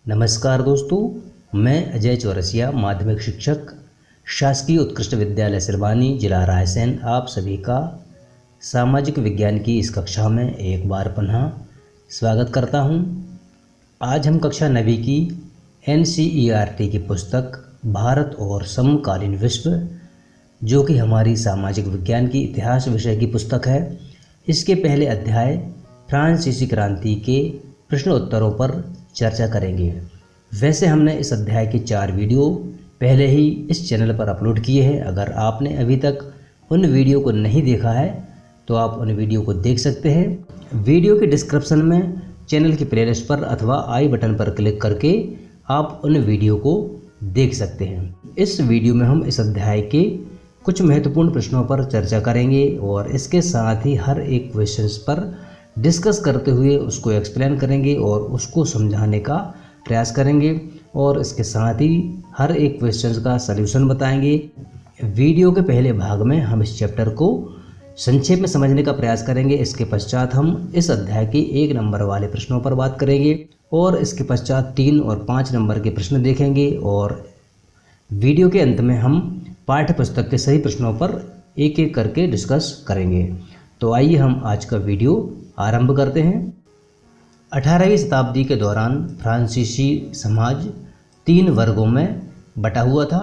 नमस्कार दोस्तों, मैं अजय चौरसिया, माध्यमिक शिक्षक, शासकीय उत्कृष्ट विद्यालय सिरवानी, जिला रायसेन, आप सभी का सामाजिक विज्ञान की इस कक्षा में एक बार पुनः स्वागत करता हूं। आज हम कक्षा 9वीं की NCERT की पुस्तक भारत और समकालीन विश्व, जो कि हमारी सामाजिक विज्ञान की इतिहास विषय की पुस्तक है, इसके पहले अध्याय फ्रांसीसी क्रांति के प्रश्नोत्तरों पर चर्चा करेंगे। वैसे हमने इस अध्याय के 4 वीडियो पहले ही इस चैनल पर अपलोड किए हैं। अगर आपने अभी तक उन वीडियो को नहीं देखा है तो आप उन वीडियो को देख सकते हैं। वीडियो के डिस्क्रिप्शन में चैनल की प्लेलिस्ट पर अथवा आई बटन पर क्लिक करके आप उन वीडियो को देख सकते हैं। इस वीडियो में हम इस अध्याय के कुछ महत्वपूर्ण प्रश्नों पर चर्चा करेंगे और इसके साथ ही हर एक क्वेश्चन पर डिस्कस करते हुए उसको एक्सप्लेन करेंगे और उसको समझाने का प्रयास करेंगे और इसके साथ ही हर एक क्वेश्चन का सलूशन बताएंगे। वीडियो के पहले भाग में हम इस चैप्टर को संक्षेप में समझने का प्रयास करेंगे। इसके पश्चात हम इस अध्याय के 1 नंबर वाले प्रश्नों पर बात करेंगे और इसके पश्चात 3 और 5 नंबर के प्रश्न देखेंगे और वीडियो के अंत में हम पाठ्य पुस्तक के सही प्रश्नों पर एक एक करके डिस्कस करेंगे। तो आइए हम आज का वीडियो आरंभ करते हैं। 18वीं शताब्दी के दौरान फ्रांसीसी समाज 3 वर्गों में बटा हुआ था।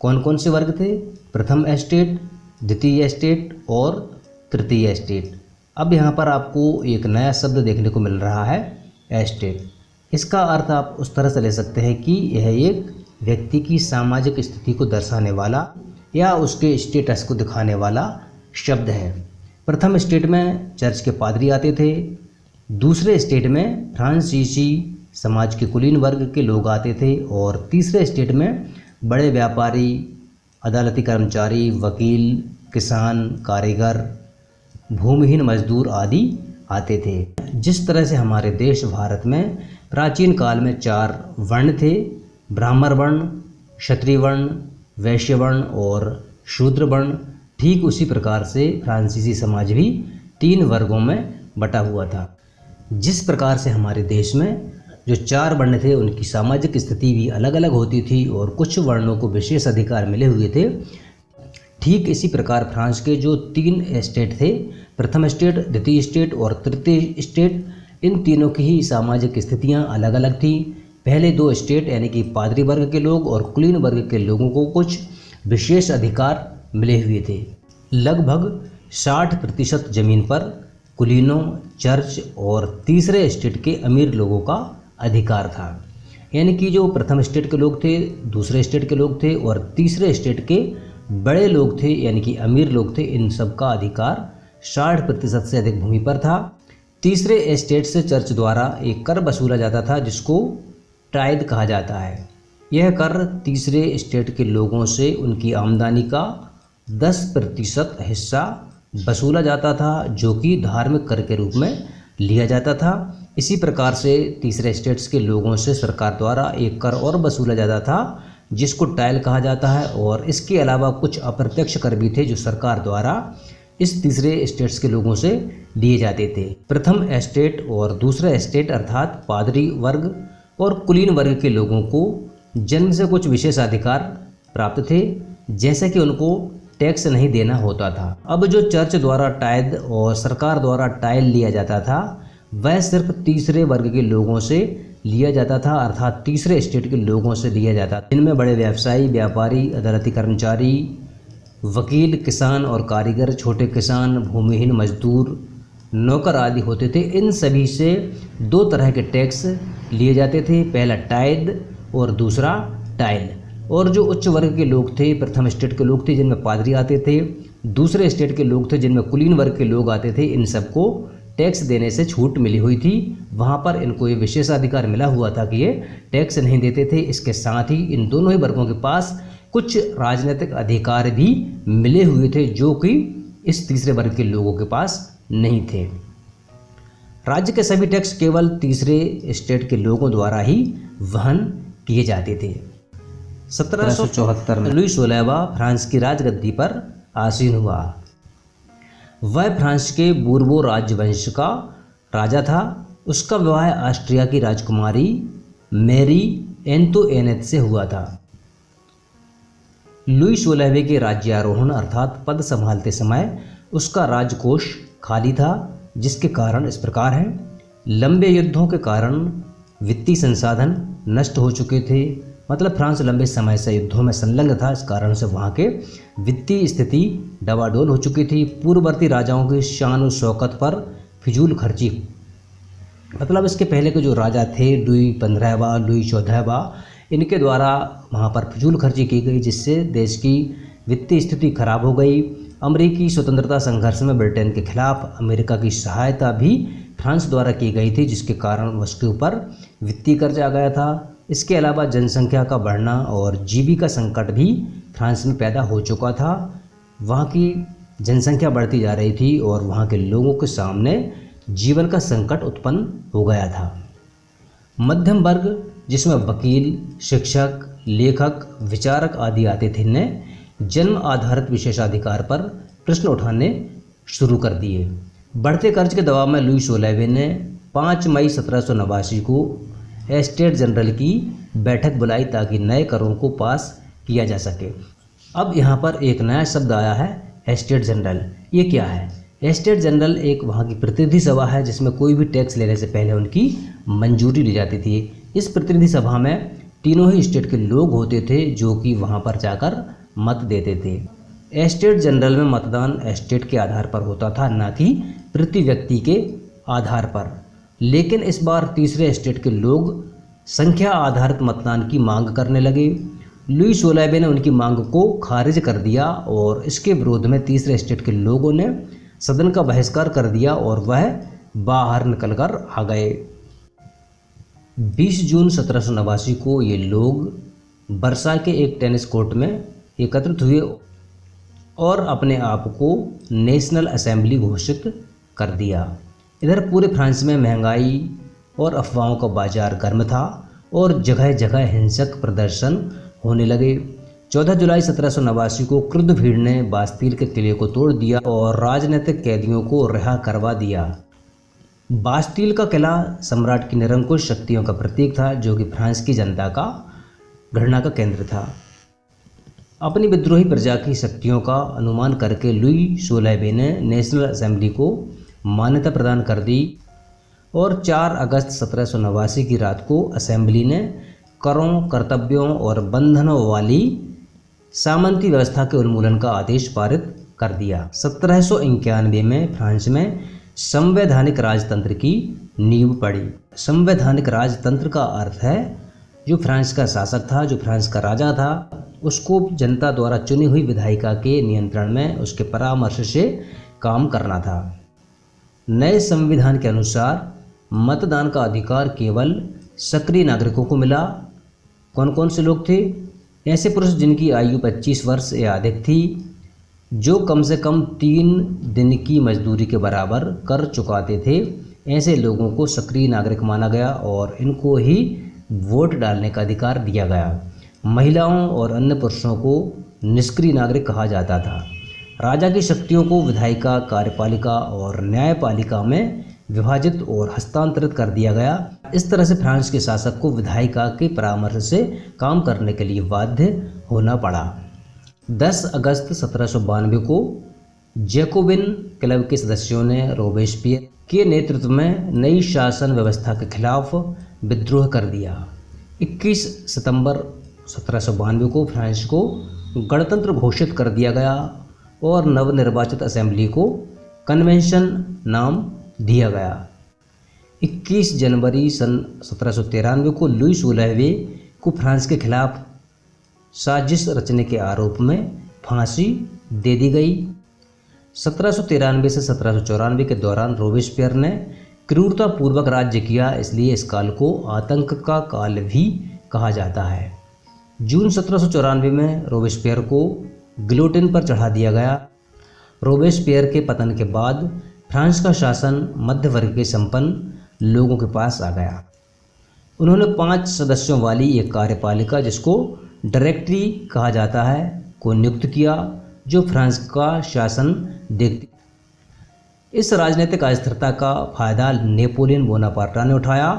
कौन कौन से वर्ग थे? प्रथम एस्टेट, द्वितीय एस्टेट और तृतीय एस्टेट। अब यहाँ पर आपको एक नया शब्द देखने को मिल रहा है, एस्टेट। इसका अर्थ आप उस तरह से ले सकते हैं कि यह एक व्यक्ति की सामाजिक स्थिति को दर्शाने वाला या उसके स्टेटस को दिखाने वाला शब्द है। प्रथम स्टेट में चर्च के पादरी आते थे, दूसरे स्टेट में फ्रांसीसी समाज के कुलीन वर्ग के लोग आते थे और तीसरे स्टेट में बड़े व्यापारी, अदालती कर्मचारी, वकील, किसान, कारीगर, भूमिहीन मजदूर आदि आते थे। जिस तरह से हमारे देश भारत में प्राचीन काल में 4 वर्ण थे, ब्राह्मण वर्ण, क्षत्रिय वर्ण, वैश्य वर्ण और शूद्र वर्ण, ठीक उसी प्रकार से फ्रांसीसी समाज भी 3 वर्गों में बटा हुआ था। जिस प्रकार से हमारे देश में जो 4 वर्ण थे उनकी सामाजिक स्थिति भी अलग अलग होती थी और कुछ वर्णों को विशेष अधिकार मिले हुए थे, ठीक इसी प्रकार फ्रांस के जो 3 स्टेट थे, प्रथम स्टेट, द्वितीय स्टेट और तृतीय स्टेट, इन तीनों की ही सामाजिक स्थितियां अलग अलग थी। पहले 2 स्टेट यानी कि पादरी वर्ग के लोग और कुलीन वर्ग के लोगों को कुछ विशेष अधिकार मिले हुए थे। लगभग 60% जमीन पर कुलीनों, चर्च और तीसरे स्टेट के अमीर लोगों का अधिकार था। यानी कि जो प्रथम स्टेट के लोग थे, दूसरे स्टेट के लोग थे और तीसरे स्टेट के बड़े लोग थे यानी कि अमीर लोग थे, इन सब का अधिकार 60% से अधिक भूमि पर था। तीसरे स्टेट से चर्च द्वारा एक कर वसूला जाता था जिसको टाइद कहा जाता है। यह कर तीसरे स्टेट के लोगों से उनकी आमदनी का 10% हिस्सा वसूला जाता था, जो कि धार्मिक कर के रूप में लिया जाता था। इसी प्रकार से तीसरे स्टेट्स के लोगों से सरकार द्वारा एक कर और वसूला जाता था जिसको टाइल कहा जाता है और इसके अलावा कुछ अप्रत्यक्ष कर भी थे जो सरकार द्वारा इस तीसरे स्टेट्स के लोगों से लिए जाते थे। प्रथम एस्टेट और दूसरा एस्टेट अर्थात पादरी वर्ग और कुलीन वर्ग के लोगों को जन्म से कुछ विशेष अधिकार प्राप्त थे, जैसे कि उनको टैक्स नहीं देना होता था। अब जो चर्च द्वारा टाइद और सरकार द्वारा टाइल लिया जाता था वह सिर्फ तीसरे वर्ग के लोगों से लिया जाता था, अर्थात तीसरे स्टेट के लोगों से लिया जाता था। इनमें बड़े व्यवसायी, व्यापारी, अदालती कर्मचारी, वकील, किसान और कारीगर, छोटे किसान, भूमिहीन मजदूर, नौकर आदि होते थे। इन सभी से 2 तरह के टैक्स लिए जाते थे, पहला टाइद और दूसरा टाइल। और जो उच्च वर्ग के लोग थे, प्रथम स्टेट के लोग थे जिनमें पादरी आते थे, दूसरे स्टेट के लोग थे जिनमें कुलीन वर्ग के लोग आते थे, इन सबको टैक्स देने से छूट मिली हुई थी। वहाँ पर इनको ये विशेषाधिकार मिला हुआ था कि ये टैक्स नहीं देते थे। इसके साथ ही इन दोनों ही वर्गों के पास कुछ राजनीतिक अधिकार भी मिले हुए थे जो कि इस तीसरे वर्ग के लोगों के पास नहीं थे। राज्य के सभी टैक्स केवल तीसरे स्टेट के लोगों द्वारा ही वहन किए जाते थे। 1774 में लुई 16वां फ्रांस की राजगद्दी पर आसीन हुआ। वह फ्रांस के बूर्बो राजवंश का राजा था। उसका विवाह ऑस्ट्रिया की राजकुमारी मैरी एंतोइनेट से हुआ था। लुई 16वें के राज्यारोहण अर्थात पद संभालते समय उसका राजकोष खाली था, जिसके कारण इस प्रकार है। लंबे युद्धों के कारण वित्तीय संसाधन नष्ट हो चुके थे, मतलब फ्रांस लंबे समय से युद्धों में संलग्न था, इस कारण से वहाँ के वित्तीय स्थिति डवाडोल हो चुकी थी। पूर्ववर्ती राजाओं की शान और शौकत पर फिजूल खर्ची, मतलब इसके पहले के जो राजा थे लुई 15वां, लुई 14वां, इनके द्वारा वहाँ पर फिजूल खर्ची की गई, जिससे देश की वित्तीय स्थिति खराब हो गई। अमेरिकी स्वतंत्रता संघर्ष में ब्रिटेन के खिलाफ अमेरिका की सहायता भी फ्रांस द्वारा की गई थी, जिसके कारण उसके ऊपर वित्तीय कर्ज आ गया था। इसके अलावा जनसंख्या का बढ़ना और जीविका संकट भी फ्रांस में पैदा हो चुका था। वहाँ की जनसंख्या बढ़ती जा रही थी और वहाँ के लोगों के सामने जीवन का संकट उत्पन्न हो गया था। मध्यम वर्ग, जिसमें वकील, शिक्षक, लेखक, विचारक आदि आते थे, ने जन्म आधारित विशेषाधिकार पर प्रश्न उठाने शुरू कर दिए। बढ़ते कर्ज के दबाव में लुई 16वें ने 5 मई 1789 को एस्टेट जनरल की बैठक बुलाई ताकि नए करों को पास किया जा सके। अब यहाँ पर एक नया शब्द आया है, एस्टेट जनरल। ये क्या है? एस्टेट जनरल एक वहाँ की प्रतिनिधि सभा है, जिसमें कोई भी टैक्स लेने से पहले उनकी मंजूरी ली जाती थी। इस प्रतिनिधि सभा में तीनों ही स्टेट के लोग होते थे जो कि वहाँ पर जाकर मत देते थे। एस्टेट जनरल में मतदान एस्टेट के आधार पर होता था, न कि प्रति व्यक्ति के आधार पर। लेकिन इस बार तीसरे एस्टेट के लोग संख्या आधारित मतदान की मांग करने लगे। लुई 16वें ने उनकी मांग को खारिज कर दिया और इसके विरोध में तीसरे एस्टेट के लोगों ने सदन का बहिष्कार कर दिया और वह बाहर निकलकर आ गए। 20 जून 1789 को ये लोग वर्साय के एक टेनिस कोर्ट में एकत्रित हुए और अपने आप को नेशनल असेंबली घोषित कर दिया। इधर पूरे फ्रांस में महंगाई और अफवाहों का बाजार गर्म था और जगह जगह हिंसक प्रदर्शन होने लगे। 14 जुलाई 1789 को क्रुद्ध भीड़ ने बास्तील के किले को तोड़ दिया और राजनीतिक कैदियों को रिहा करवा दिया। बास्तील का किला सम्राट की निरंकुश शक्तियों का प्रतीक था, जो कि फ्रांस की जनता का घृणा का केंद्र था। अपनी विद्रोही प्रजा की शक्तियों का अनुमान करके लुई 16वें ने नेशनल असेंबली को मान्यता प्रदान कर दी और 4 अगस्त 1789 की रात को असेंबली ने करों, कर्तव्यों और बंधनों वाली सामंती व्यवस्था के उन्मूलन का आदेश पारित कर दिया। 1791 में फ्रांस में संवैधानिक राजतंत्र की नींव पड़ी। संवैधानिक राजतंत्र का अर्थ है जो फ्रांस का शासक था, जो फ्रांस का राजा था, उसको जनता द्वारा चुनी हुई विधायिका के नियंत्रण में उसके परामर्श से काम करना था। नए संविधान के अनुसार मतदान का अधिकार केवल सक्रिय नागरिकों को मिला। कौन कौन से लोग थे? ऐसे पुरुष जिनकी आयु 25 वर्ष या अधिक थी, जो कम से कम 3 दिन की मजदूरी के बराबर कर चुकाते थे, ऐसे लोगों को सक्रिय नागरिक माना गया और इनको ही वोट डालने का अधिकार दिया गया। महिलाओं और अन्य पुरुषों को निष्क्रिय नागरिक कहा जाता था। राजा की शक्तियों को विधायिका, कार्यपालिका और न्यायपालिका में विभाजित और हस्तांतरित कर दिया गया। इस तरह से फ्रांस के शासक को विधायिका के परामर्श से काम करने के लिए बाध्य होना पड़ा। 10 अगस्त 1792 को जैकोबिन क्लब के सदस्यों ने रोबेस्पियर के नेतृत्व में नई शासन व्यवस्था के खिलाफ विद्रोह कर दिया। 21 सितंबर 1792 को फ्रांस को गणतंत्र घोषित कर दिया गया और नवनिर्वाचित असेंबली को कन्वेंशन नाम दिया गया। 21 जनवरी सन 1793 को लुई 16वें को फ्रांस के खिलाफ साजिश रचने के आरोप में फांसी दे दी गई। 1793 से 1794 के दौरान रोबेस्पियर ने क्रूरतापूर्वक राज्य किया, इसलिए इस काल को आतंक का काल भी कहा जाता है। जून 1794 में रोबेस्पियर को गिलोटिन पर चढ़ा दिया गया। रोबेस्पियर के पतन के बाद फ्रांस का शासन मध्य वर्ग के संपन्न लोगों के पास आ गया। उन्होंने 5 सदस्यों वाली एक कार्यपालिका, जिसको डायरेक्टरी कहा जाता है, को नियुक्त किया, जो फ्रांस का शासन देखती। इस राजनीतिक अस्थिरता का फायदा नेपोलियन बोनापार्ट ने उठाया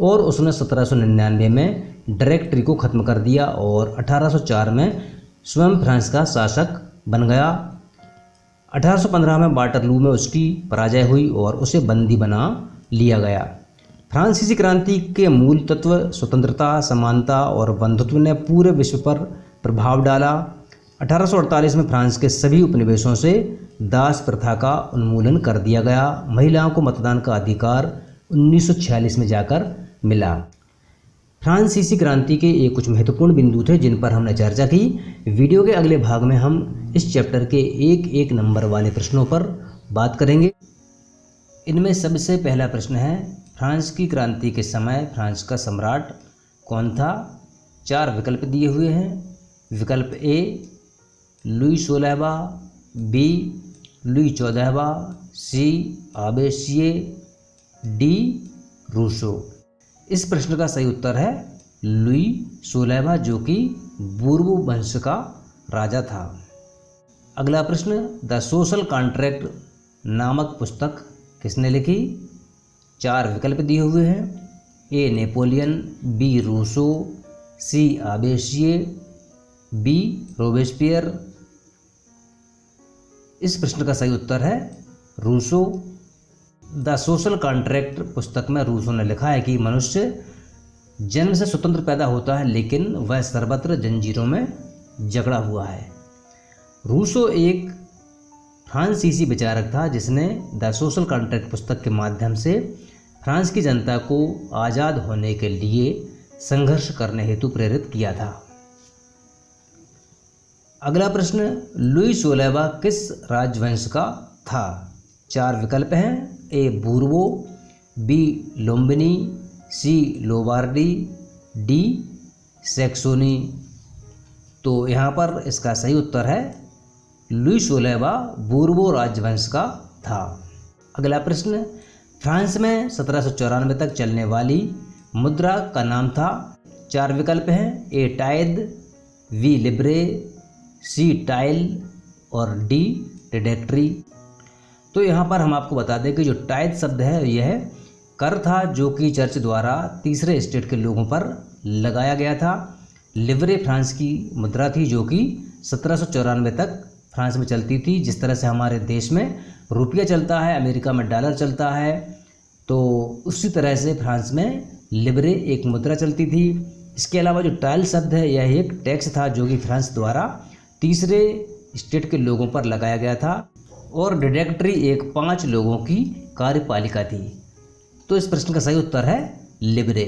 और उसने 1799 में डायरेक्टरी को ख़त्म कर दिया और 1804 में स्वयं फ्रांस का शासक बन गया। 1815 में वाटरलू में उसकी पराजय हुई और उसे बंदी बना लिया गया। फ्रांसीसी क्रांति के मूल तत्व स्वतंत्रता, समानता और बंधुत्व ने पूरे विश्व पर प्रभाव डाला। 1848 में फ्रांस के सभी उपनिवेशों से दास प्रथा का उन्मूलन कर दिया गया। महिलाओं को मतदान का अधिकार 1946 में जाकर मिला। फ्रांसीसी क्रांति के एक कुछ महत्वपूर्ण बिंदु थे जिन पर हमने चर्चा की। वीडियो के अगले भाग में हम इस चैप्टर के एक एक नंबर वाले प्रश्नों पर बात करेंगे। इनमें सबसे पहला प्रश्न है, फ्रांस की क्रांति के समय फ्रांस का सम्राट कौन था? 4 विकल्प दिए हुए हैं। विकल्प ए लुई 16वां, बी लुई 14वां, सी आबेसिये, डी रूसो। इस प्रश्न का सही उत्तर है लुई 16वां, जो कि बूर्बो वंश का राजा था। अगला प्रश्न, द सोशल कॉन्ट्रैक्ट नामक पुस्तक किसने लिखी? 4 विकल्प दिए हुए हैं। ए नेपोलियन, बी रूसो, सी आबेसिये, बी रोबेस्पियर। इस प्रश्न का सही उत्तर है रूसो। द सोशल कॉन्ट्रैक्ट पुस्तक में रूसो ने लिखा है कि मनुष्य जन्म से स्वतंत्र पैदा होता है लेकिन वह सर्वत्र जंजीरों में जकड़ा हुआ है। रूसो एक फ्रांसीसी विचारक था जिसने द सोशल कॉन्ट्रैक्ट पुस्तक के माध्यम से फ्रांस की जनता को आज़ाद होने के लिए संघर्ष करने हेतु प्रेरित किया था। अगला प्रश्न, लुई 16वां किस राजवंश का था? 4 विकल्प हैं। ए बूर्बो, बी लोम्बिनी, सी लोबार्डी, डी सैक्सोनी। तो यहाँ पर इसका सही उत्तर है लुई 16वां बूर्बो राजवंश का था। अगला प्रश्न, फ्रांस में 1794 तक चलने वाली मुद्रा का नाम था? 4 विकल्प हैं। ए टाइद, बी लिब्रे, सी टाइल और डी डिडेक्ट्री। तो यहाँ पर हम आपको बता दें कि जो टाइद शब्द है यह कर था जो कि चर्च द्वारा तीसरे स्टेट के लोगों पर लगाया गया था। लिब्रे फ्रांस की मुद्रा थी जो कि 1794 तक फ्रांस में चलती थी। जिस तरह से हमारे देश में रुपया चलता है, अमेरिका में डॉलर चलता है, तो उसी तरह से फ्रांस में लिब्रे एक मुद्रा चलती थी। इसके अलावा जो टाइल शब्द है यह एक टैक्स था जो कि फ्रांस द्वारा तीसरे स्टेट के लोगों पर लगाया गया था। और डिडेक्ट्री एक 5 लोगों की कार्यपालिका थी। तो इस प्रश्न का सही उत्तर है लिब्रे।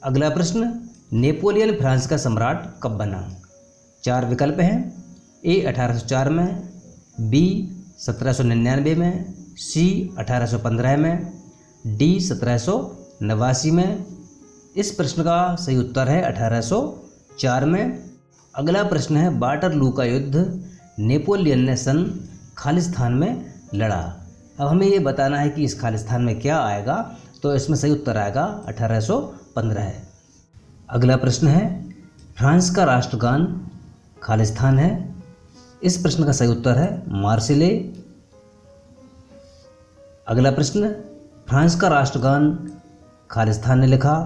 अगला प्रश्न, नेपोलियन फ्रांस का सम्राट कब बना? 4 विकल्प हैं। ए 1804 में, बी 1799 में, सी 1815 में, डी 1789 में। इस प्रश्न का सही उत्तर है 1804 में। अगला प्रश्न है, वाटरलू का युद्ध नेपोलियन ने सन खालिस्तान में लड़ा। अब हमें ये बताना है कि इस खालिस्तान में क्या आएगा, तो इसमें सही उत्तर आएगा 1815 है। अगला प्रश्न है, फ्रांस का राष्ट्रगान खालिस्तान है। इस प्रश्न का सही उत्तर है मार्सिले। अगला प्रश्न, फ्रांस का राष्ट्रगान खालिस्तान ने लिखा।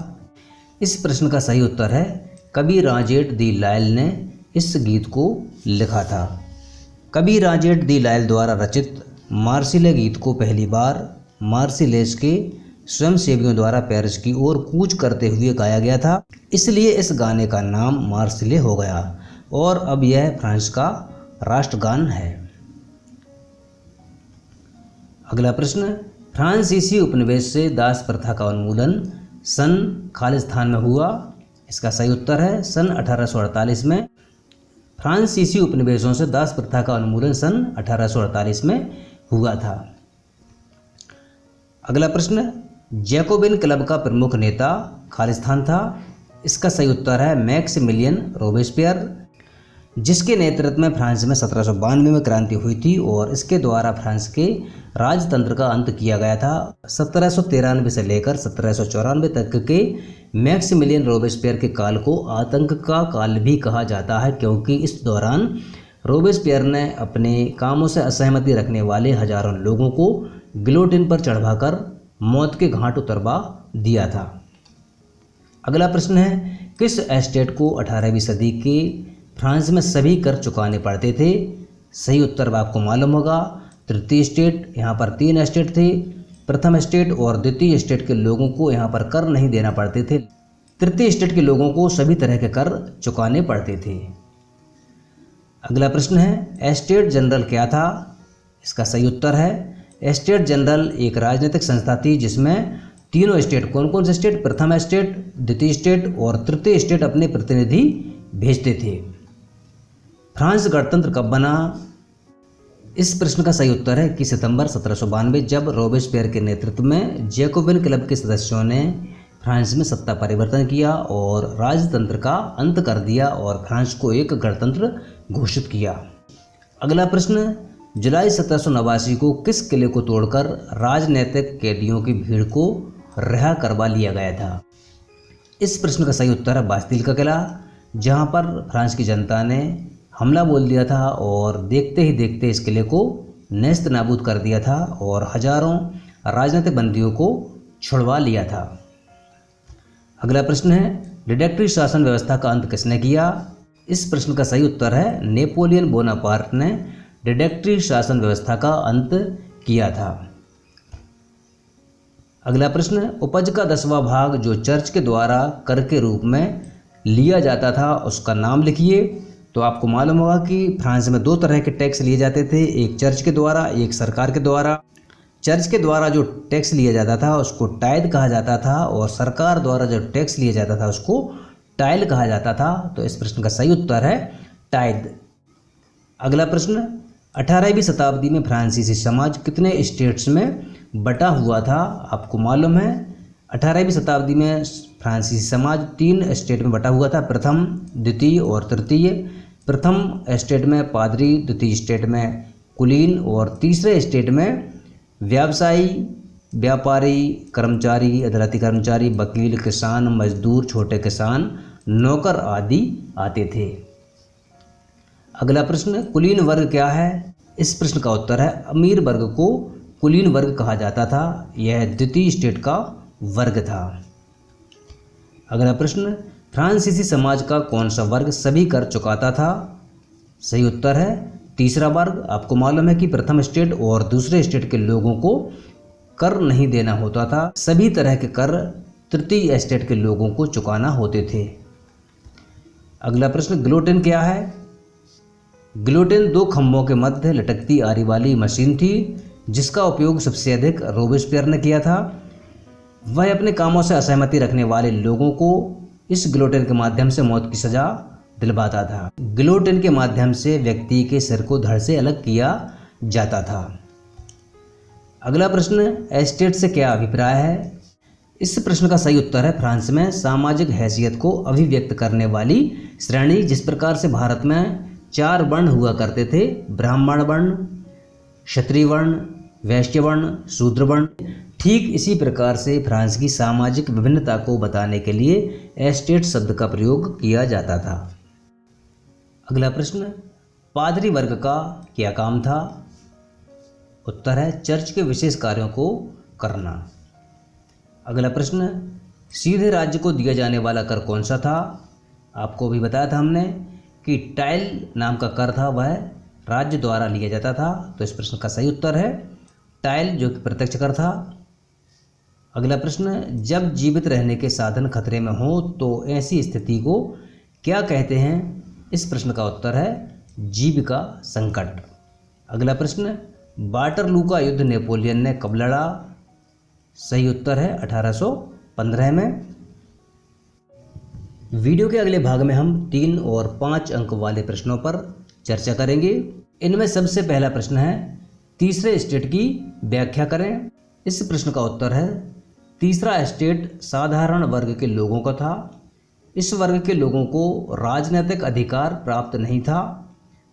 इस प्रश्न का सही उत्तर है कबीर राजेट दी लायल ने इस गीत को लिखा था। कबीर राजेट दी लायल द्वारा रचित मार्सिले गीत को पहली बार मार्सिलेस के स्वयंसेवियों द्वारा पेरिस की ओर कूच करते हुए गाया गया था, इसलिए इस गाने का नाम मार्सिले हो गया और अब यह फ्रांस का राष्ट्रगान है। अगला प्रश्न, फ्रांसीसी उपनिवेश से दास प्रथा का उन्मूलन सन खालिस्तान में हुआ। इसका सही उत्तर है सन 1848 में। फ्रांसीसी उपनिवेशों से दास प्रथा का उन्मूलन सन 1848 में हुआ था। अगला प्रश्न, जैकोबिन क्लब का प्रमुख नेता खालिस्तान था। इसका सही उत्तर है मैक्सिमिलियन रोबेस्पियर, जिसके नेतृत्व में फ्रांस में 1792 में क्रांति हुई थी और इसके द्वारा फ्रांस के राजतंत्र का अंत किया गया था। 1793 से लेकर 1794 तक के मैक्सिमिलियन रोबेस्पियर के काल को आतंक का काल भी कहा जाता है, क्योंकि इस दौरान रोबेस्पियर ने अपने कामों से असहमति रखने वाले हजारों लोगों को गिलोटिन पर चढ़ाकर मौत के घाट उतरवा दिया था। अगला प्रश्न है, किस एस्टेट को 18वीं सदी के फ्रांस में सभी कर चुकाने पड़ते थे? सही उत्तर आपको मालूम होगा, तृतीय स्टेट। यहाँ पर 3 एस्टेट थे। प्रथम स्टेट और द्वितीय स्टेट के लोगों को यहाँ पर कर नहीं देना पड़ते थे। तृतीय स्टेट के लोगों को सभी तरह के कर चुकाने पड़ते थे। अगला प्रश्न है, एस्टेट जनरल क्या था? इसका सही उत्तर है, एस्टेट जनरल एक राजनीतिक संस्था थी जिसमें तीनों स्टेट, कौन कौन से स्टेट? प्रथम स्टेट, द्वितीय स्टेट और तृतीय स्टेट अपने प्रतिनिधि भेजते थे। फ्रांस गणतंत्र कब बना? इस प्रश्न का सही उत्तर है कि सितंबर 1792, जब रोबेस्पियर के नेतृत्व में जैकोबिन क्लब के सदस्यों ने फ्रांस में सत्ता परिवर्तन किया और राजतंत्र का अंत कर दिया और फ्रांस को एक गणतंत्र घोषित किया। अगला प्रश्न, जुलाई 1789 को किस किले को तोड़कर राजनीतिक कैदियों की भीड़ को रिहा करवा लिया गया था? इस प्रश्न का सही उत्तर है बास्तिल का किला, जहां पर फ्रांस की जनता ने हमला बोल दिया था और देखते ही देखते इस किले को नेस्त नाबूद कर दिया था और हजारों राजनीतिक बंदियों को छुड़वा लिया था। अगला प्रश्न है, डिडक्टिव शासन व्यवस्था का अंत किसने किया? इस प्रश्न का सही उत्तर है नेपोलियन बोनापार्ट ने डिडक्टिव शासन व्यवस्था का अंत किया था। अगला प्रश्न, उपज का 10वां भाग जो चर्च के द्वारा कर के रूप में लिया जाता था उसका नाम लिखिए। तो आपको मालूम होगा कि फ्रांस में 2 तरह के टैक्स लिए जाते थे, एक चर्च के द्वारा, एक सरकार के द्वारा। चर्च के द्वारा जो टैक्स लिया जाता था उसको टाइद कहा जाता था और सरकार द्वारा जो टैक्स लिया जाता था उसको टाइल कहा जाता था। तो इस प्रश्न का सही उत्तर है टाइद। अगला प्रश्न, 18वीं शताब्दी में फ्रांसीसी समाज कितने स्टेट्स में बटा हुआ था? आपको मालूम है 18वीं शताब्दी में फ्रांसीसी समाज 3 स्टेट में बटा हुआ था, प्रथम, द्वितीय और तृतीय। प्रथम स्टेट में पादरी, द्वितीय स्टेट में कुलीन और तीसरे स्टेट में व्यवसायी, व्यापारी, कर्मचारी, अदालती कर्मचारी, वकील, किसान, मजदूर, छोटे किसान, नौकर आदि आते थे। अगला प्रश्न, कुलीन वर्ग क्या है? इस प्रश्न का उत्तर है अमीर वर्ग को कुलीन वर्ग कहा जाता था, यह द्वितीय स्टेट का वर्ग था। अगला प्रश्न, फ्रांसीसी समाज का कौन सा वर्ग सभी कर चुकाता था? सही उत्तर है तीसरा वर्ग। आपको मालूम है कि प्रथम स्टेट और दूसरे स्टेट के लोगों को कर नहीं देना होता था, सभी तरह के कर तृतीय स्टेट के लोगों को चुकाना होते थे। अगला प्रश्न, गिलोटिन क्या है? गिलोटिन 2 खंभों के मध्य लटकती आरी वाली मशीन थी जिसका उपयोग सबसे अधिक रोबेस्पियर ने किया था। वह अपने कामों से असहमति रखने वाले लोगों को इस गिलोटिन के माध्यम से मौत की सजा दिलवाता था। गिलोटिन के माध्यम से व्यक्ति के सिर को धड़ से अलग किया जाता था। अगला प्रश्न, एस्टेट से क्या अभिप्राय है? इस प्रश्न का सही उत्तर है फ्रांस में सामाजिक हैसियत को अभिव्यक्त करने वाली श्रेणी। जिस प्रकार से भारत में 4 वर्ण हुआ करते थे, ब्राह्मण वर्ण, क्षत्रिय वर्ण, वैश्य वर्ण, शूद्र वर्ण, ठीक इसी प्रकार से फ्रांस की सामाजिक विभिन्नता को बताने के लिए एस्टेट शब्द का प्रयोग किया जाता था। अगला प्रश्न, पादरी वर्ग का क्या काम था? उत्तर है चर्च के विशेष कार्यों को करना। अगला प्रश्न, सीधे राज्य को दिया जाने वाला कर कौन सा था? आपको भी बताया था हमने कि टाइल नाम का कर था, वह राज्य द्वारा लिया जाता था। तो इस प्रश्न का सही उत्तर है टाइल, जो कि प्रत्यक्ष कर था। अगला प्रश्न, जब जीवित रहने के साधन खतरे में हो तो ऐसी स्थिति को क्या कहते हैं? इस प्रश्न का उत्तर है जीविका संकट। अगला प्रश्न, वाटरलू का युद्ध नेपोलियन ने कब लड़ा? सही उत्तर है 1815 में। वीडियो के अगले भाग में हम 3 और 5 अंक वाले प्रश्नों पर चर्चा करेंगे। इनमें सबसे पहला प्रश्न है, तीसरे स्टेट की व्याख्या करें। इस प्रश्न का उत्तर है तीसरा स्टेट साधारण वर्ग के लोगों का था। इस वर्ग के लोगों को राजनीतिक अधिकार प्राप्त नहीं था।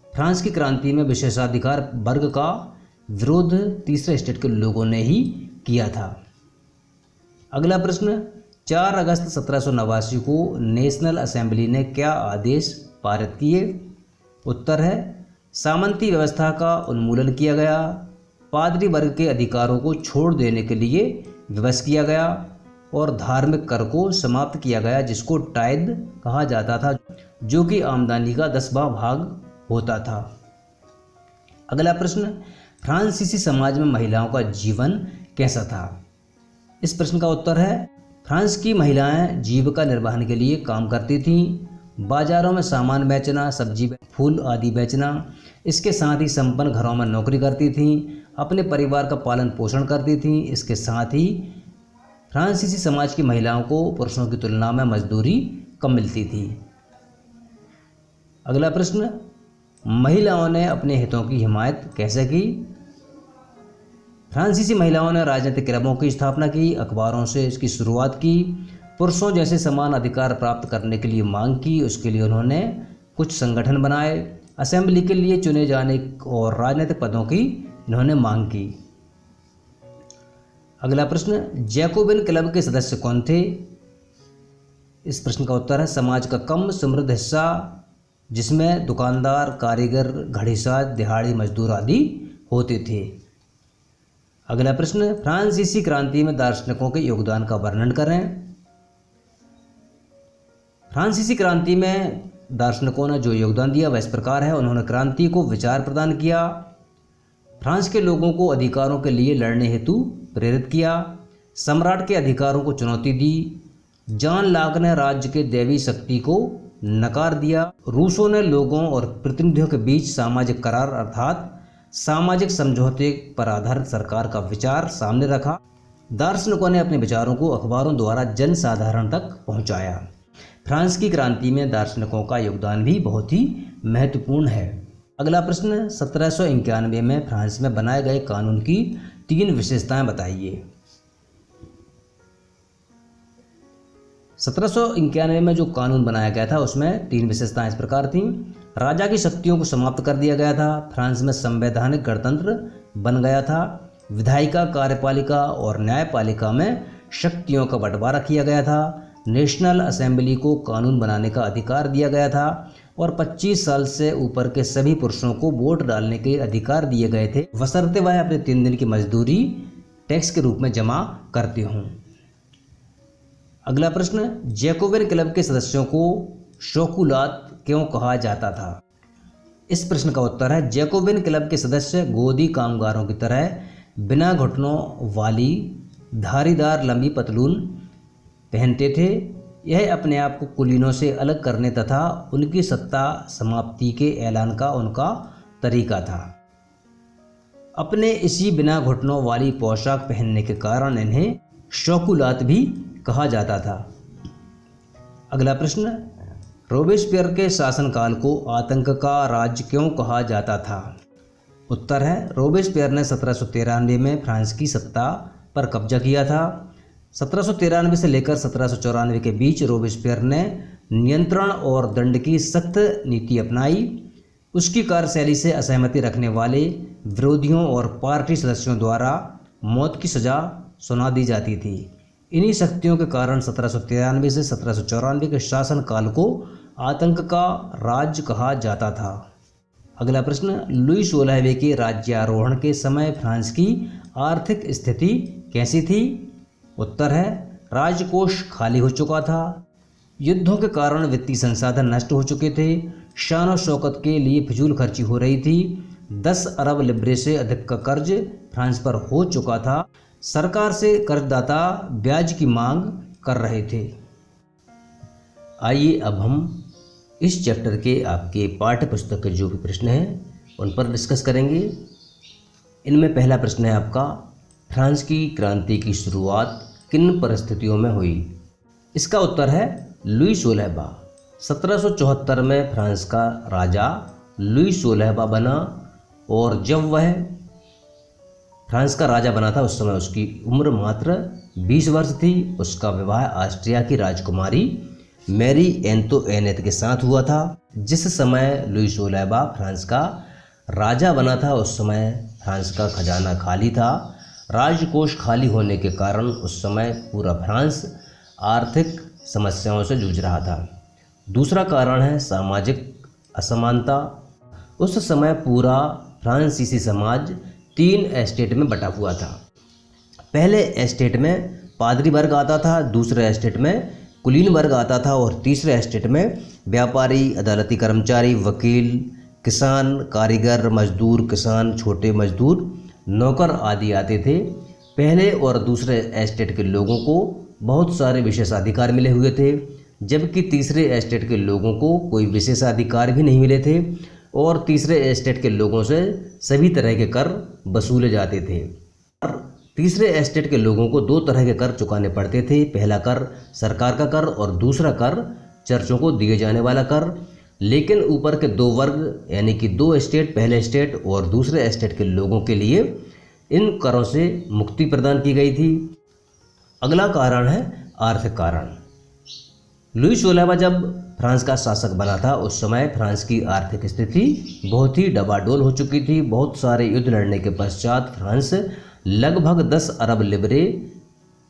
फ्रांस की क्रांति में विशेषाधिकार वर्ग का विरोध तीसरे स्टेट के लोगों ने ही किया था। अगला प्रश्न, 4 अगस्त 1789 को नेशनल असेंबली ने क्या आदेश पारित किए? उत्तर है सामंती व्यवस्था का उन्मूलन किया गया, पादरी वर्ग के अधिकारों को छोड़ देने के लिए विवश किया गया और धार्मिक कर को समाप्त किया गया, जिसको टाइद कहा जाता था, जो कि आमदनी का 10वां भाग होता था। अगला प्रश्न, फ्रांसीसी समाज में महिलाओं का जीवन कैसा था? इस प्रश्न का उत्तर है, फ्रांस की महिलाएं जीविका निर्वाहन के लिए काम करती थीं। बाजारों में सामान बेचना, सब्जी फूल आदि बेचना, इसके साथ ही संपन्न घरों में नौकरी करती थीं, अपने परिवार का पालन पोषण करती थीं। इसके साथ ही फ्रांसीसी समाज की महिलाओं को पुरुषों की तुलना में मजदूरी कम मिलती थी। अगला प्रश्न, महिलाओं ने अपने हितों की हिमायत कैसे की? फ्रांसीसी महिलाओं ने राजनीतिक क्लबों की स्थापना की, अखबारों से इसकी शुरुआत की, पुरुषों जैसे समान अधिकार प्राप्त करने के लिए मांग की। उसके लिए उन्होंने कुछ संगठन बनाए, असेंबली के लिए चुने जाने और राजनीतिक पदों की इन्होंने मांग की। अगला प्रश्न, जैकोबिन क्लब के सदस्य कौन थे? इस प्रश्न का उत्तर है, समाज का कम समृद्ध हिस्सा, जिसमें दुकानदार, कारीगर, घड़ीसाज, दिहाड़ी मजदूर आदि होते थे। अगला प्रश्न, फ्रांसीसी क्रांति में दार्शनिकों के योगदान का वर्णन करें। फ्रांसीसी क्रांति में दार्शनिकों ने जो योगदान दिया वह इस प्रकार है। उन्होंने क्रांति को विचार प्रदान किया, फ्रांस के लोगों को अधिकारों के लिए लड़ने हेतु प्रेरित किया, सम्राट के अधिकारों को चुनौती दी, जॉन लाक ने राज्य के दैवी शक्ति को नकार दिया, रूसों ने लोगों और प्रतिनिधियों के बीच सामाजिक करार अर्थात सामाजिक समझौते पर आधारित सरकार का विचार सामने रखा। दार्शनिकों ने अपने विचारों को अखबारों द्वारा जन साधारण तक पहुंचाया। फ्रांस की क्रांति में दार्शनिकों का योगदान भी बहुत ही महत्वपूर्ण है। अगला प्रश्न, 1791 में फ्रांस में बनाए गए कानून की 3 विशेषताएं बताइए। 1791 में जो कानून बनाया गया था उसमें 3 विशेषताएं इस प्रकार थीं। राजा की शक्तियों को समाप्त कर दिया गया था, फ्रांस में संवैधानिक गणतंत्र बन गया था, विधायिका, कार्यपालिका और न्यायपालिका में शक्तियों का बंटवारा किया गया था, नेशनल असेंबली को कानून बनाने का अधिकार दिया गया था और 25 साल से ऊपर के सभी पुरुषों को वोट डालने के अधिकार दिए गए थे, बशर्ते वह अपने 3 दिन की मजदूरी टैक्स के रूप में जमा करते हों। अगला प्रश्न, जैकोबिन क्लब के सदस्यों को शोकुलात क्यों कहा जाता था? इस प्रश्न का उत्तर है, जैकोबिन क्लब के सदस्य गोदी कामगारों की तरह बिना घुटनों वाली धारीदार लंबी पतलून पहनते थे। यह अपने आप को कुलीनों से अलग करने तथा उनकी सत्ता समाप्ति के ऐलान का उनका तरीका था। अपने इसी बिना घुटनों वाली पोशाक पहनने के कारण इन्हें शोकुलात भी कहा जाता था। अगला प्रश्न, रोबेस्पियर के शासनकाल को आतंक का राज्य क्यों कहा जाता था? उत्तर है, रोबेस्पियर ने 1793 में फ्रांस की सत्ता पर कब्जा किया था। 1793 से लेकर 1794 के बीच रोबेस्पियर ने नियंत्रण और दंड की सख्त नीति अपनाई। उसकी कार्यशैली से असहमति रखने वाले विरोधियों और पार्टी सदस्यों द्वारा मौत की सज़ा सुना दी जाती थी। इन्हीं शक्तियों के कारण 1793 से 1794 के शासनकाल को आतंक का राज्य कहा जाता था। अगला प्रश्न, लुई 16वें के राज्यारोहण के समय फ्रांस की आर्थिक स्थिति कैसी थी? उत्तर है, राजकोष खाली हो चुका था, युद्धों के कारण वित्तीय संसाधन नष्ट हो चुके थे, शान शौकत के लिए फिजूल खर्ची हो रही थी, 10 अरब लिब्रे से अधिक का कर्ज फ्रांस पर हो चुका था, सरकार से कर्जदाता ब्याज की मांग कर रहे थे। आइए अब हम इस चैप्टर के आपके पाठ्य पुस्तक के जो भी प्रश्न हैं उन पर डिस्कस करेंगे। इनमें पहला प्रश्न है आपका, फ्रांस की क्रांति की शुरुआत किन परिस्थितियों में हुई? इसका उत्तर है लुई 16वां। 1774 में फ्रांस का राजा लुई 16वां बना और जब वह फ्रांस का राजा बना था उस समय उसकी उम्र मात्र 20 वर्ष थी। उसका विवाह ऑस्ट्रिया की राजकुमारी मैरी एंतोइनेट के साथ हुआ था। जिस समय लुई 16वां फ्रांस का राजा बना था उस समय फ्रांस का खजाना खाली था। राजकोष खाली होने के कारण उस समय पूरा फ्रांस आर्थिक समस्याओं से जूझ रहा था। दूसरा कारण है सामाजिक असमानता। उस समय पूरा फ्रांसीसी समाज 3 एस्टेट में बटा हुआ था। पहले एस्टेट में पादरी वर्ग आता था, दूसरे एस्टेट में कुलीन वर्ग आता था और तीसरे एस्टेट में व्यापारी, अदालती कर्मचारी, वकील, किसान, कारीगर, मजदूर, किसान, छोटे मजदूर, नौकर आदि आते थे। पहले और दूसरे एस्टेट के लोगों को बहुत सारे विशेषाधिकार मिले हुए थे, जबकि तीसरे एस्टेट के लोगों को कोई विशेषाधिकार भी नहीं मिले थे और तीसरे एस्टेट के लोगों से सभी तरह के कर वसूले जाते थे। और तीसरे एस्टेट के लोगों को दो तरह के कर चुकाने पड़ते थे, पहला कर सरकार का कर और दूसरा कर चर्चों को दिए जाने वाला कर। लेकिन ऊपर के दो वर्ग यानी कि दो एस्टेट, पहले एस्टेट और दूसरे एस्टेट के लोगों के लिए इन करों से मुक्ति प्रदान की गई थी। अगला कारण है आर्थिक कारण। लुई 16वां जब फ्रांस का शासक बना था उस समय फ्रांस की आर्थिक स्थिति बहुत ही डबाडोल हो चुकी थी। बहुत सारे युद्ध लड़ने के पश्चात फ्रांस लगभग 10 अरब लिब्रे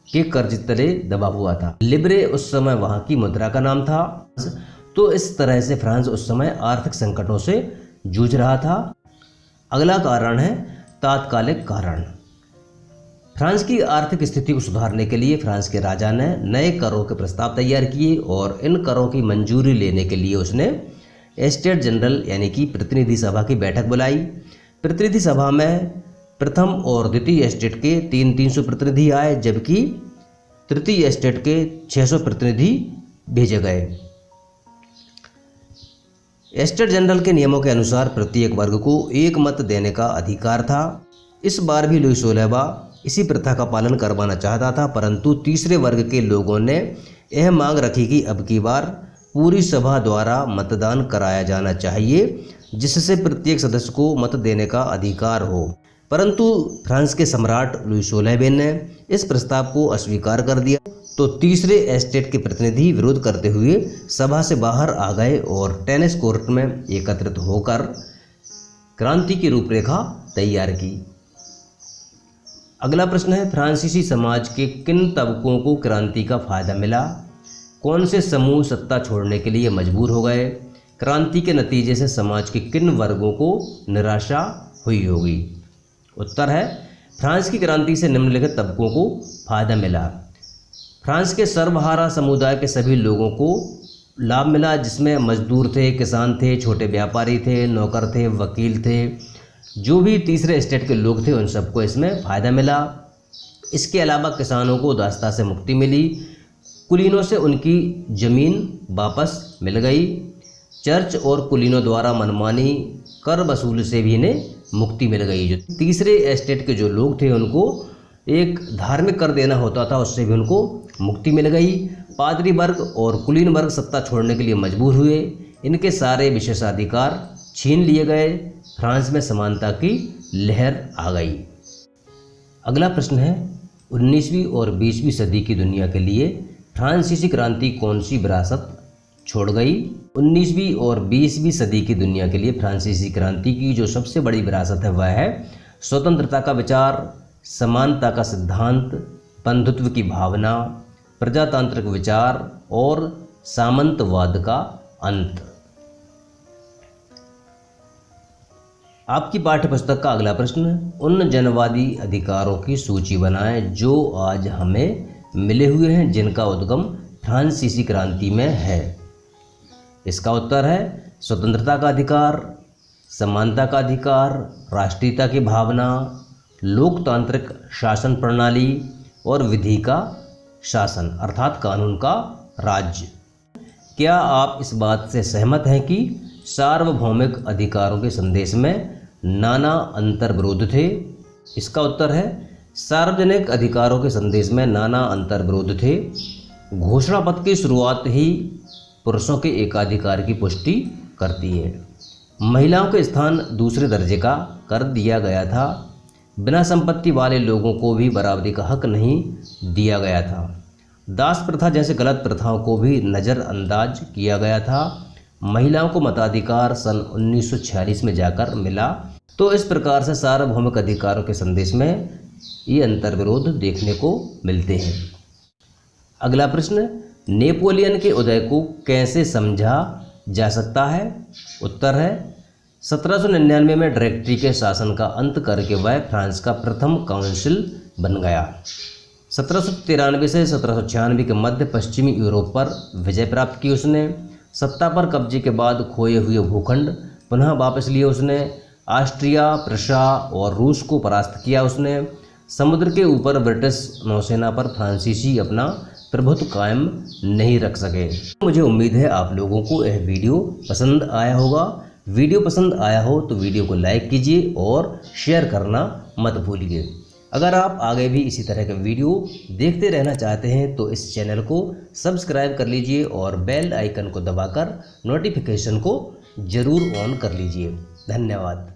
के कर्ज तले दबा हुआ था। लिब्रे उस समय वहाँ की मुद्रा का नाम था। तो इस तरह से फ्रांस उस समय आर्थिक संकटों से जूझ रहा था। अगला कारण है तात्कालिक कारण। फ्रांस की आर्थिक स्थिति को सुधारने के लिए फ्रांस के राजा ने नए करों के प्रस्ताव तैयार किए और इन करों की मंजूरी लेने के लिए उसने एस्टेट जनरल यानी कि प्रतिनिधि सभा की बैठक बुलाई। प्रतिनिधि सभा में प्रथम और द्वितीय एस्टेट के 300 प्रतिनिधि आए, जबकि तृतीय एस्टेट के 600 प्रतिनिधि भेजे गए। एस्टेट जनरल के नियमों के अनुसार प्रत्येक वर्ग को एक मत देने का अधिकार था। इस बार भी लुई 16वां इसी प्रथा का पालन करवाना चाहता था, परंतु तीसरे वर्ग के लोगों ने यह मांग रखी कि अब की बार पूरी सभा द्वारा मतदान कराया जाना चाहिए, जिससे प्रत्येक सदस्य को मत देने का अधिकार हो। परंतु फ्रांस के सम्राट लुई 16वें ने इस प्रस्ताव को अस्वीकार कर दिया। तो तीसरे एस्टेट के प्रतिनिधि विरोध करते हुए सभा से बाहर आ गए और टेनिस कोर्ट में एकत्रित होकर क्रांति की रूपरेखा तैयार की। अगला प्रश्न है, फ्रांसीसी समाज के किन तबकों को क्रांति का फायदा मिला? कौन से समूह सत्ता छोड़ने के लिए मजबूर हो गए? क्रांति के नतीजे से समाज के किन वर्गों को निराशा हुई होगी? उत्तर है, फ्रांस की क्रांति से निम्नलिखित तबकों को फायदा मिला। फ्रांस के सर्वहारा समुदाय के सभी लोगों को लाभ मिला, जिसमें मजदूर थे, किसान थे, छोटे व्यापारी थे, नौकर थे, वकील थे, जो भी तीसरे एस्टेट के लोग थे उन सबको इसमें फ़ायदा मिला। इसके अलावा किसानों को दास्ता से मुक्ति मिली, कुलीनों से उनकी ज़मीन वापस मिल गई, चर्च और कुलीनों द्वारा मनमानी कर वसूल से भी इन्हें मुक्ति मिल गई। जो तीसरे एस्टेट के जो लोग थे उनको एक धार्मिक कर देना होता था, उससे भी उनको मुक्ति मिल गई। पादरी वर्ग और कुलीन वर्ग सत्ता छोड़ने के लिए मजबूर हुए, इनके सारे विशेषाधिकार छीन लिए गए, फ्रांस में समानता की लहर आ गई। अगला प्रश्न है, 19वीं और 20वीं सदी की दुनिया के लिए फ्रांसीसी क्रांति कौन सी विरासत छोड़ गई? 19वीं और 20वीं सदी की दुनिया के लिए फ्रांसीसी क्रांति की जो सबसे बड़ी विरासत है वह है स्वतंत्रता का विचार, समानता का सिद्धांत, बंधुत्व की भावना, प्रजातांत्रिक विचार और सामंतवाद का अंत। आपकी पाठ्यपुस्तक का अगला प्रश्न, उन जनवादी अधिकारों की सूची बनाएं जो आज हमें मिले हुए हैं जिनका उद्गम फ्रांसीसी क्रांति में है। इसका उत्तर है स्वतंत्रता का अधिकार, समानता का अधिकार, राष्ट्रीयता की भावना, लोकतांत्रिक शासन प्रणाली और विधि का शासन अर्थात कानून का राज्य। क्या आप इस बात से सहमत हैं कि सार्वभौमिक अधिकारों के संदेश में नाना अंतर्विरोध थे? इसका उत्तर है सार्वजनिक अधिकारों के संदेश में नाना अंतर्विरोध थे। घोषणा पत्र की शुरुआत ही पुरुषों के एकाधिकार की पुष्टि करती है। महिलाओं के स्थान दूसरे दर्जे का कर दिया गया था। बिना संपत्ति वाले लोगों को भी बराबरी का हक नहीं दिया गया था। दास प्रथा जैसे गलत प्रथाओं को भी नज़रअंदाज किया गया था। महिलाओं को मताधिकार सन 1946 में जाकर मिला। तो इस प्रकार से सार्वभौमिक अधिकारों के संदेश में ये अंतर्विरोध देखने को मिलते हैं। अगला प्रश्न, नेपोलियन के उदय को कैसे समझा जा सकता है? उत्तर है 1799 में डायरेक्टरी के शासन का अंत करके वह फ्रांस का प्रथम काउंसिल बन गया। 1793 से 1796 के मध्य पश्चिमी यूरोप पर विजय प्राप्त की उसने। सत्ता पर कब्जे के बाद खोए हुए भूखंड पुनः वापस लिए उसने। ऑस्ट्रिया, प्रशा और रूस को परास्त किया उसने। समुद्र के ऊपर ब्रिटिश नौसेना पर फ्रांसीसी अपना प्रभुत्व कायम नहीं रख सके। मुझे उम्मीद है आप लोगों को यह वीडियो पसंद आया होगा। वीडियो पसंद आया हो तो वीडियो को लाइक कीजिए और शेयर करना मत भूलिए। अगर आप आगे भी इसी तरह के वीडियो देखते रहना चाहते हैं तो इस चैनल को सब्सक्राइब कर लीजिए और बेल आइकन को दबाकर नोटिफिकेशन को ज़रूर ऑन कर लीजिए। धन्यवाद।